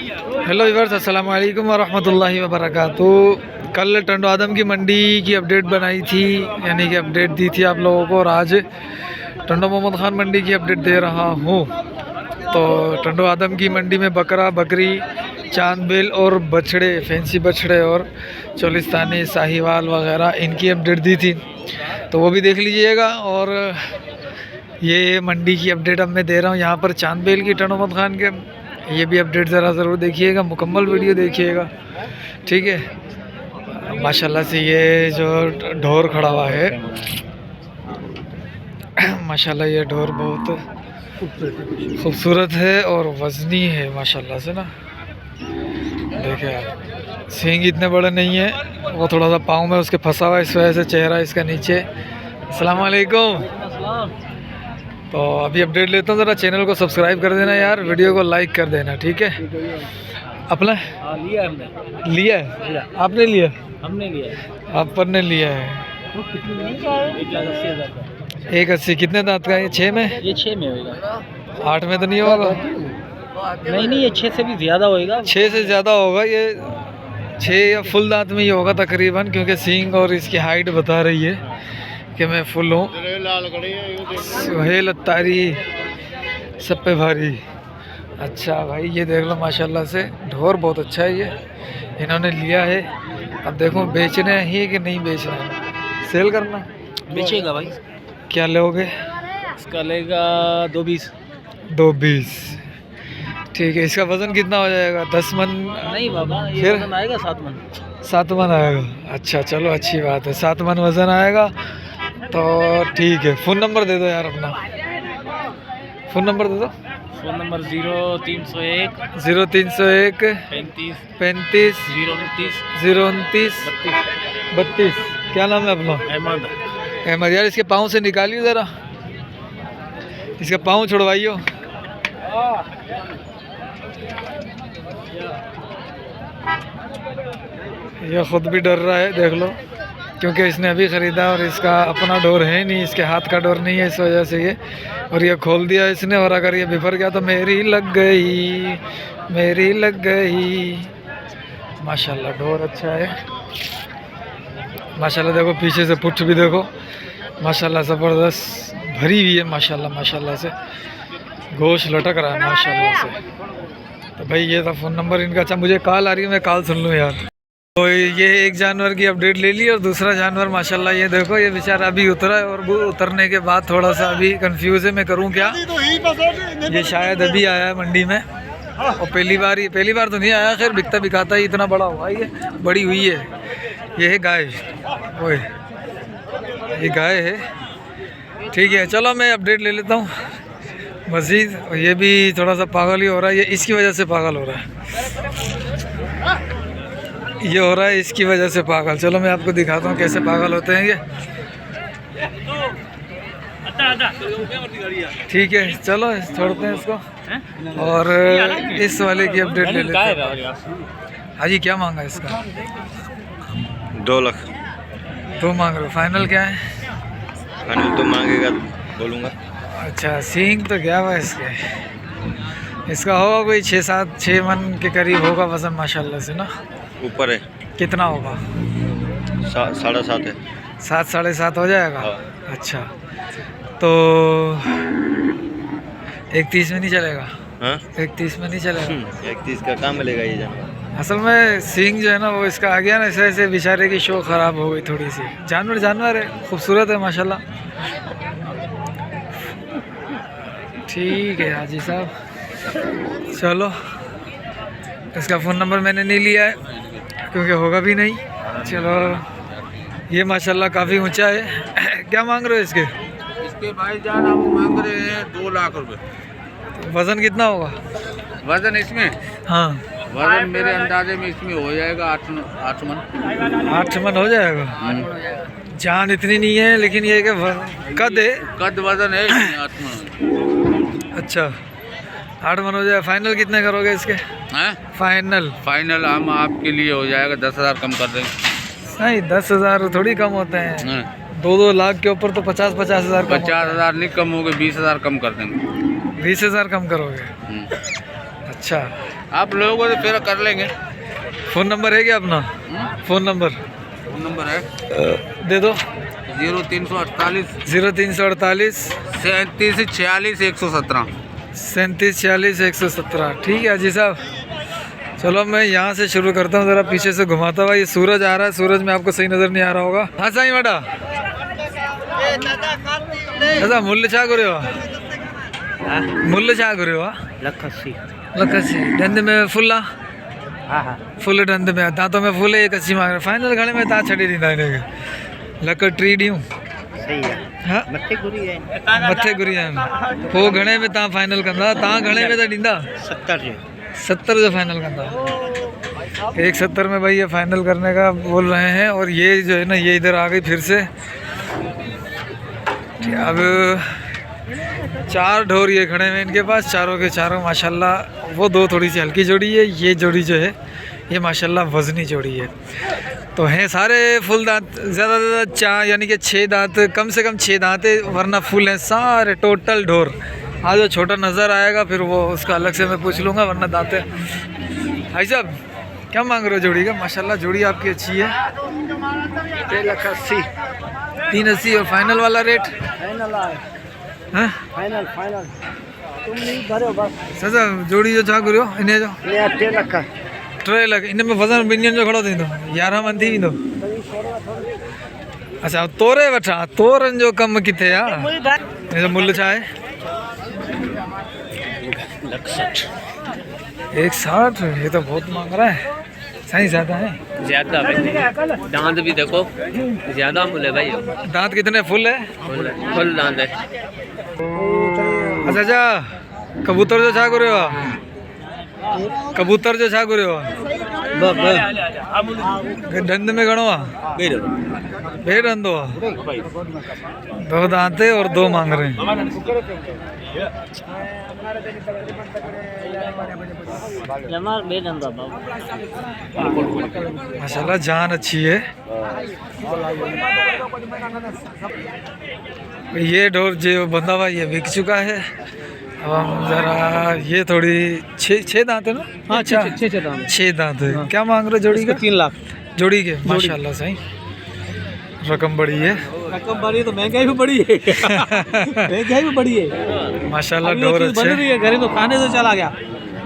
Hello viewers, अस्सलाम वालेकुम वरहमतुल्लाहि वबरकातुहू। कल टंडो आदम की मंडी की अपडेट बनाई थी, यानी कि अपडेट दी थी आप लोगों को, और आज टंडो मोहम्मद ख़ान मंडी की अपडेट दे रहा हूँ। तो टंडो आदम की मंडी में बकरा, बकरी, चांदबेल और बछड़े, फैंसी बछड़े और चोलिस्तानी, साहिवाल वगैरह इनकी अपडेट दी थी, तो वो भी देख लीजिएगा। और ये मंडी की अपडेट अब मैं दे रहा हूँ यहाँ पर चांदबेल की टंडो मोहम्मद ख़ान के, ये भी अपडेट ज़रूर देखिएगा, मुकम्मल वीडियो देखिएगा, ठीक है। माशाल्लाह से ये जो ढोर खड़ा हुआ है, माशाल्लाह ये ढोर बहुत खूबसूरत है और वज़नी है माशाल्लाह से ना। देखिए आप, सींग इतने बड़े नहीं है, वो थोड़ा सा पाँव में उसके फंसा हुआ है, इस वजह से चेहरा इसका नीचे। अस्सलाम वालेकुम। तो अभी अपडेट लेता हूँ, ज़रा चैनल को सब्सक्राइब कर देना यार, वीडियो को लाइक कर देना, ठीक है। अपना लिया हमने, लिया है, आपने लिया, हमने लिया, आप पर ने लिया है। 1,80,000 कितने दांत का है? 6 में? ये 6 में होगा, 8 में तो नहीं होगा? नहीं ये 6 से भी ज़्यादा होएगा। 6 से ज़्यादा होगा, ये 6 या फुल दांत में ही होगा तकरीबन, क्योंकि सींग और इसकी हाइट बता रही है कि मैं फुल हूँ। सुहेल अत्तारी सब पे भारी। अच्छा भाई, ये देख लो माशाल्लाह से ढोर बहुत अच्छा है, ये इन्होंने लिया है। अब देखो बेचना ही कि नहीं बेचना है, सेल करना, बेचेगा भाई। क्या लोगे? इसका लेगा 220। 220, ठीक है। इसका वज़न कितना हो जाएगा? 10 मन? नहीं बाबा, ये फिर वजन आएगा 7 मन। 7 मन आएगा? अच्छा चलो, अच्छी बात है, 7 मन वज़न आएगा तो ठीक है। फ़ोन नंबर दे दो यार अपना, फ़ोन नंबर दे दो। Phone number 0301 0301 35 029 029 32। क्या नाम है अपना? अहमद। अहमद। यार इसके पाँव से निकालिए ज़रा, इसका पाँव छुड़वाइयो। ये खुद भी डर रहा है, देख लो, क्योंकि इसने अभी ख़रीदा और इसका अपना डोर है नहीं, इसके हाथ का डोर नहीं है, इस वजह से ये, और ये खोल दिया इसने, और अगर ये बिफर गया तो मेरी लग गई, मेरी लग गई। माशाल्लाह डोर अच्छा है माशाल्लाह। देखो पीछे से पुट्ठ भी देखो माशाल्लाह, ज़बरदस्त भरी हुई है माशाल्लाह, माशाल्लाह से गोश्त लटक रहा है माशाल्लाह से। तो भाई ये था फ़ोन नंबर इनका। अच्छा मुझे कॉल आ रही है, मैं कॉल सुन लूँ यार। तो ये एक जानवर की अपडेट ले ली, और दूसरा जानवर माशाल्लाह ये देखो, ये बेचारा अभी उतरा है, और वो उतरने के बाद थोड़ा सा अभी कंफ्यूज है, मैं करूँ क्या। ये शायद अभी आया है मंडी में, और पहली बार तो नहीं आया, खैर बिकता बिकाता ही इतना बड़ा हुआ, ये बड़ी हुई है। ये है गाय, वो ये गाय है, ठीक है। चलो मैं अपडेट ले लेता हूँ मज़ीद। और ये भी थोड़ा सा पागल ही हो रहा है, ये इसकी वजह से पागल हो रहा है, ये हो रहा है इसकी वजह से पागल। चलो मैं आपको दिखाता हूँ कैसे पागल होते हैं ये, ठीक है। चलो छोड़ते हैं इसको, और इस वाले की अपडेट ले लेते हैं। हाजी क्या मांगा इसका? 2 लाख। 2 मांग रहे हो, फाइनल क्या है? फाइनल तो मांगेगा बोलूँगा। अच्छा सींग तो क्या हुआ इसके, इसका होगा कोई 6 मन के करीब होगा वज़न माशाल्लाह से ना। ऊपर है। कितना होगा? 7.5 है। 7 साढ़े 7 हो जाएगा। हाँ। अच्छा तो 1.30 में नहीं चलेगा? हाँ 1.30 में नहीं चलेगा? 1.30 का काम मिलेगा ये जानवर। असल में सींग जो है ना, वो इसका आ गया ना, इस वजह से बेचारे की शो ख़राब हो गई थोड़ी सी। जानवर है, खूबसूरत है माशाल्लाह। ठीक है हाजी साहब, चलो इसका फ़ोन नंबर मैंने नहीं लिया है, क्योंकि होगा भी नहीं। चलो ये माशाल्लाह काफ़ी ऊंचा है। क्या मांग रहे हो इसके? इसके भाईजान हम मांग रहे हैं 2 लाख रुपए। वज़न कितना होगा? वजन इसमें, हाँ वजन मेरे अंदाजे में इसमें हो जाएगा 8 मन। 8 मन हो जाएगा। जान इतनी नहीं है, लेकिन ये कि कद है, कद वजन है इसमें 8 मन। अच्छा 8 मन हो जाएगा। फाइनल कितने करोगे इसके? हैं? फाइनल हम आपके लिए हो जाएगा 10,000 कम कर देंगे। नहीं 10,000 थोड़ी कम होते हैं, 2-2 लाख के ऊपर तो 50-50 हज़ार 50,000 नहीं कम होगे, 20,000 कम कर देंगे। 20,000 कम करोगे? अच्छा, आप लोगों को तो फिर कर लेंगे। फ़ोन नंबर है क्या अपना? फ़ोन नंबर फोन नंबर है दे दो। 0348 0348 37 46 117। 37 46 117। ठीक है अजी साहब, चलो मैं यहाँ से शुरू करता हूँ, ज़रा पीछे से घुमाता हुआ। ये सूरज आ रहा है, सूरज में आपको सही नज़र नहीं आ रहा होगा। हाँ साईं वाडा दादा मूल्य छा करे हो? मूल्य छा करे हो? लखसी डंद में फुल्ला फुल डंद में दांतों में फुल 180 मांग रहे। फाइनल घणे में ता छड़ी ॾींदा हिनखे लक टी ॾियूं? हाँ मथे घुरी आहिनि पोइ घणे में तव्हां फाइनल कंदा? तव्हां घणे में त ॾींदा? 70 जो फाइनल कंदा। 170 में भाई ये फाइनल करने का बोल रहे हैं। और ये जो है ना ये इधर आ गई फिर से। अब 4 ढोर ये खड़े हैं इनके पास, चारों के चारों माशाल्लाह। वो 2 थोड़ी सी हल्की जोड़ी है, ये जोड़ी जो है ये माशाल्लाह वज़नी जोड़ी है। तो हैं सारे फुल दांत, ज़्यादा से ज़्यादा 4 यानी कि 6 दांत, कम से कम 6 दांत है, वरना फुल हैं सारे टोटल ढोर। आज जो छोटा नज़र आएगा फिर वो उसका अलग से मैं पूछ लूँगा, वरना दांत है। भाई साहब क्या मांग रहे हो जोड़ी का? माशाल्लाह जोड़ी आपकी अच्छी है। 380 और फाइनल वाला रेट? हाँ सचा जोड़ी जो छा करियो इन्हें जो 3 लाख इन में वज़न ॿिन्हिनि जो घणो थींदो? 11 मन थी वेंदो? अच्छा तोरे वठां, तोरनि जो कमु किथे आहे? हिन जो मुल्ह छा आहे? 160। ये तो बहुत मांग रहा है साईं, ज़्यादा है। ज्यादा भाई, दांत भी देखो ज्यादा फुल है भाई। दांत कितने फुल है? फुल दांत है। अच्छा अच्छा कबूतर जो छा करियो आहे? कबूतर जो छा करियो आहे? डंद में घणो आहे? 2 डंदो आहे। 2 दांत है और 2 मांग रहे हैं। माशाल्लाह जान अच्छी है। ये ढोर जो बंधा हुआ ये बिक चुका है। अब हम जरा ये थोड़ी 6 दांत है ना? हाँ, अच्छा 6 दांत है। क्या मांग रहे जोड़ी का? 3 लाख जोड़ी के। माशाल्लाह सही रकम बड़ी है। रकम बड़ी तो महंगाई भी बड़ी है। महंगाई भी बड़ी है माशाल्लाह ढोर अच्छे है। गरीब तो खाने से चला गया।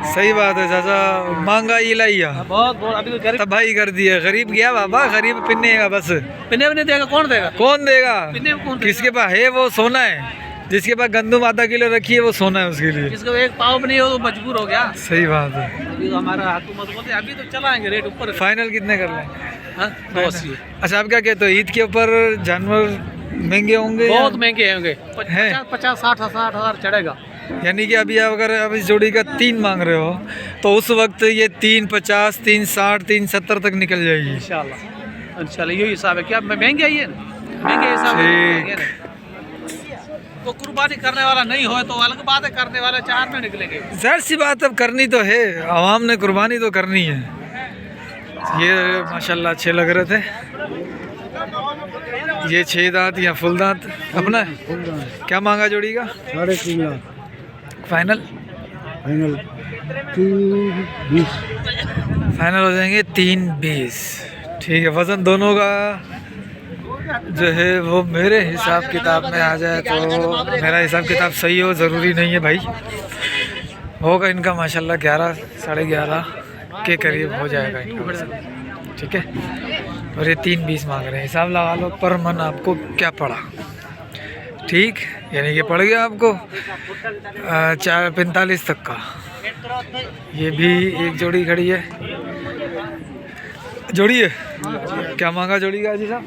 सही बात है चाचा, महंगाई लाई है बहुत अभी तो गरीब तबाही कर दी है। गरीब गया बाबा, गरीब पिनेगा बस। पिन्ने देगा कौन देगा? कौन देगा? पिन्ने में कौन देगा? किसके पास है वो सोना है, जिसके पास गंदम आधा किलो रखी है वो सोना है उसके लिए। जिसको एक पाव भी नहीं हो तो मजबूर हो गया। सही बात है। अभी तो हमारा हुकूमत बोलते अभी तो चलाएंगे रेट ऊपर। फाइनल कितने कर लेंगे? हाँ, 280। अच्छा आप क्या कहते हो, ईद के ऊपर जानवर महंगे होंगे? बहुत महंगे होंगे। हैं? 50-60 हजार चढ़ेगा। यानी कि अभी आप अगर अब इस जोड़ी का 3 मांग रहे हो तो उस वक्त ये 350, 360, 370 तक निकल जाएगी इंशाल्लाह यही हिसाब है। क्या महंगे आई है? महंगे हिसाब ठीक। है। तो कुर्बानी करने वाला नहीं हो तो अलग बात है, करने वाले 4 में निकलेंगे। जाहिर सी बात अब करनी तो है, आवाम ने कुर्बानी तो करनी है। ये माशाल्लाह अच्छे लग रहे थे। ये 6 दांत या फुल दांत अपना है? क्या मांगा जोड़ी का? 3.5 लाख फाइनल? फाइनल 320। फाइनल हो जाएंगे 320। ठीक है, वज़न दोनों का जो है वो मेरे हिसाब किताब में आ जाए तो मेरा हिसाब किताब सही हो, ज़रूरी नहीं है भाई। होगा इनका माशाल्लाह 11 साढ़े 11 के करीब हो जाएगा इनका वज़न। ठीक है, और ये 320 मांग रहे हैं। हिसाब लगा लो पर मन आपको क्या पड़ा। ठीक, यानी कि पड़ गया आपको 445 तक का। ये भी एक जोड़ी खड़ी है। जोड़ी है? क्या मांगा जोड़ी का जी साहब?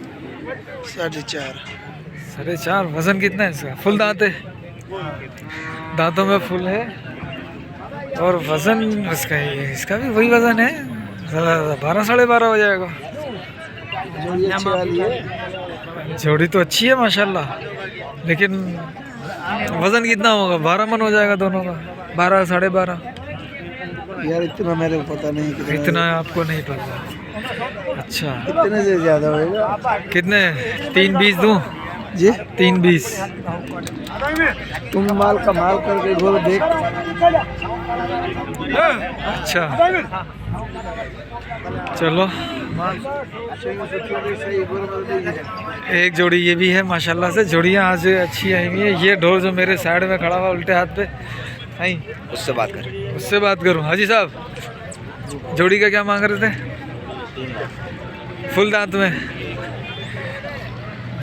4.5। वज़न कितना है इसका? फुल दांत है? दांतों में फुल है और वज़न इसका ही है। इसका भी वही वज़न है, 12 साढ़े 12 हो जाएगा। जोड़ी तो अच्छी है माशाल्लाह, लेकिन वज़न कितना होगा? 12 मन हो जाएगा दोनों का? 12 साढ़े 12? यार इतना मेरे को पता नहीं कितना। इतना आपको नहीं पता? अच्छा, इतने से ज़्यादा होगा। कितने? 320 दूँ? जी 320। तुम माल कमाल करके बोलो देख। अच्छा चलो, एक जोड़ी ये भी है माशाल्लाह से। जोड़ियाँ आज अच्छी आई हुई है। ये ढोर जो मेरे साइड में खड़ा हुआ उल्टे हाथ पे, नहीं उससे बात कर। उससे बात करूँ। हाजी साहब, जोड़ी का क्या मांग रहे थे? फुल दांत में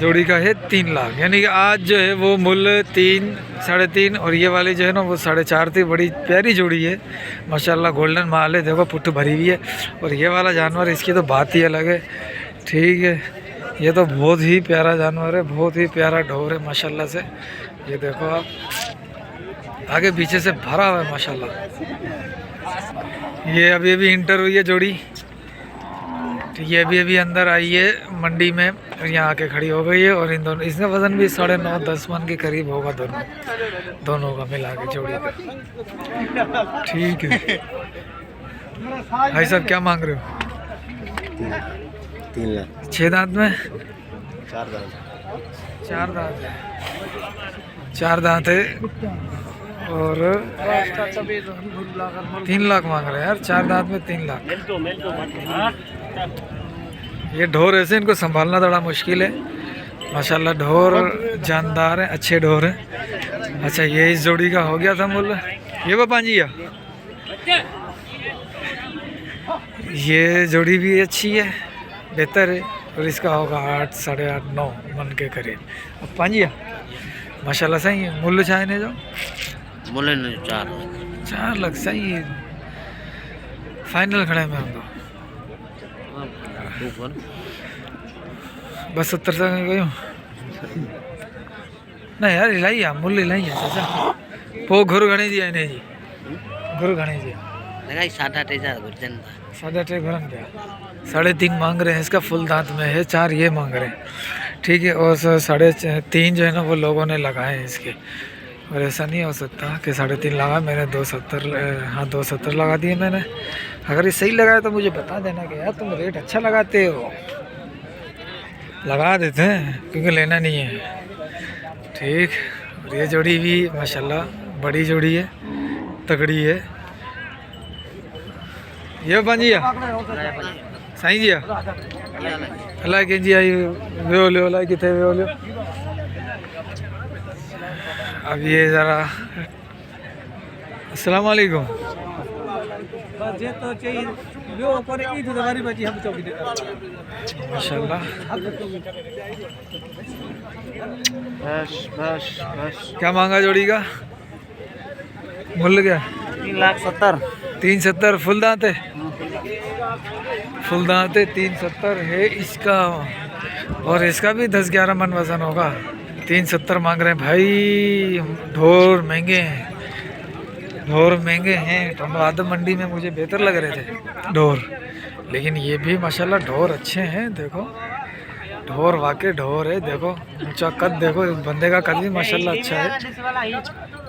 जोड़ी का है 3 लाख, यानी कि आज जो है वो मूल्य 3, 3.5 और ये वाली जो है ना वो 4.5 थी। बड़ी प्यारी जोड़ी है माशाल्लाह, गोल्डन माल है। देखो पुट्ठ भरी हुई है। और ये वाला जानवर, इसकी तो बात ही अलग है। ठीक है, ये तो बहुत ही प्यारा जानवर है, बहुत ही प्यारा ढोर है माशाल्लाह से। ये देखो आप, आगे पीछे से भरा हुआ है माशाल्लाह। ये अभी अभी इंटर हुई है जोड़ी। ये अभी अंदर आई है मंडी में और यहाँ आके खड़ी हो गई है। और इन दोनों, इसका वज़न भी 9.5-10 मन के करीब होगा दोनों का मिला के जोड़ी का। ठीक है भाई साहब, क्या मांग रहे हो? 3 लाख। 6 दांत में? 4 दांत। 4 दांत है, 4 दांत है। और 3 लाख मांग रहे हैं यार, 4 दांत में 3 लाख। ये ढोर ऐसे, इनको संभालना थोड़ा मुश्किल है माशाल्लाह। ढोर जानदार है, अच्छे ढोर हैं। अच्छा, ये इस जोड़ी का हो गया था मूल्य। ये पांजिया, ये जोड़ी भी अच्छी है, बेहतर है। और इसका होगा 8, 8.5, 9 मन के करीब। अब पांजिया माशाल्लाह सही है। मूल्य चाहे जो बोले नहीं 4 लाख सही है। फाइनल खड़े में हम तो बस 70 तक गई नहीं यार। इलाई मूल्य इलाई है चाचा। पो घुर घणी जी है जी, घुर घणी जी लगाई 8.5 गुर्जन 3.5 घुरन क्या 3.5 मांग रहे हैं। इसका फुल दांत में है, 4 ये मांग रहे हैं। ठीक है, और 3.5 जो है ना वो लोगों ने लगाए हैं इसके। और ऐसा नहीं हो सकता कि 3.5 लगा, मैंने 2.70, हाँ 2.70 लगा दिए मैंने। अगर ये सही लगाया तो मुझे बता देना कि यार तुम रेट अच्छा लगाते हो। लगा देते हैं क्योंकि लेना नहीं है। ठीक, और ये जोड़ी भी माशाल्लाह बड़ी जोड़ी है, तगड़ी है। ये पंजिया साईं जी अल्लाह के जी आई वे लियो, अल्लाह कितने वे लियो। अब ये ज़रा अस्सलाम वालेकुम। माशाल्लाह, क्या मांगा जोड़ी का? मूल्य क्या? 3,70,000। 370 फुल दांत है, फुल दांत है। 370 है इसका। और इसका भी 10-11 मन वजन होगा। 370 मांग रहे हैं भाई। ढोर महंगे हैं, ढोर महंगे हैं। आदम मंडी में मुझे बेहतर लग रहे थे ढोर, लेकिन ये भी माशाल्लाह ढोर अच्छे हैं। देखो ढोर वाकई ढोर है। देखो ऊंचा कद, देखो इस बंदे का कद भी माशाल्लाह अच्छा है।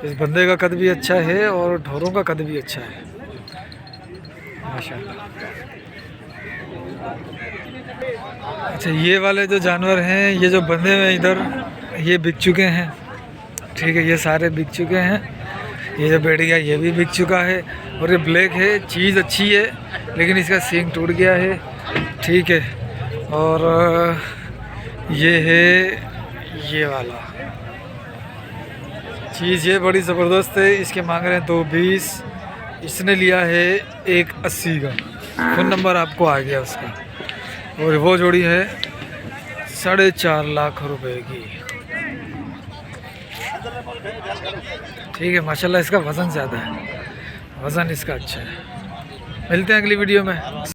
इस बंदे का कद भी अच्छा है और ढोरों का कद भी अच्छा है माशाल्लाह। अच्छा, ये वाले जो जानवर हैं, ये जो बंधे हुए इधर, ये बिक चुके हैं। ठीक है, ये सारे बिक चुके हैं। ये जो भेड़िया ये भी बिक चुका है। और ये ब्लैक है, चीज़ अच्छी है, लेकिन इसका सींग टूट गया है। ठीक है, और ये है ये वाला चीज़, ये बड़ी ज़बरदस्त है। इसके मांग रहे हैं 220, इसने लिया है 180 का। फ़ोन नंबर आपको आ गया उसका। और वो जोड़ी है 4.5 लाख रुपए की। ठीक है माशाल्लाह, इसका वज़न ज़्यादा है, वज़न इसका अच्छा है। मिलते हैं अगली वीडियो में।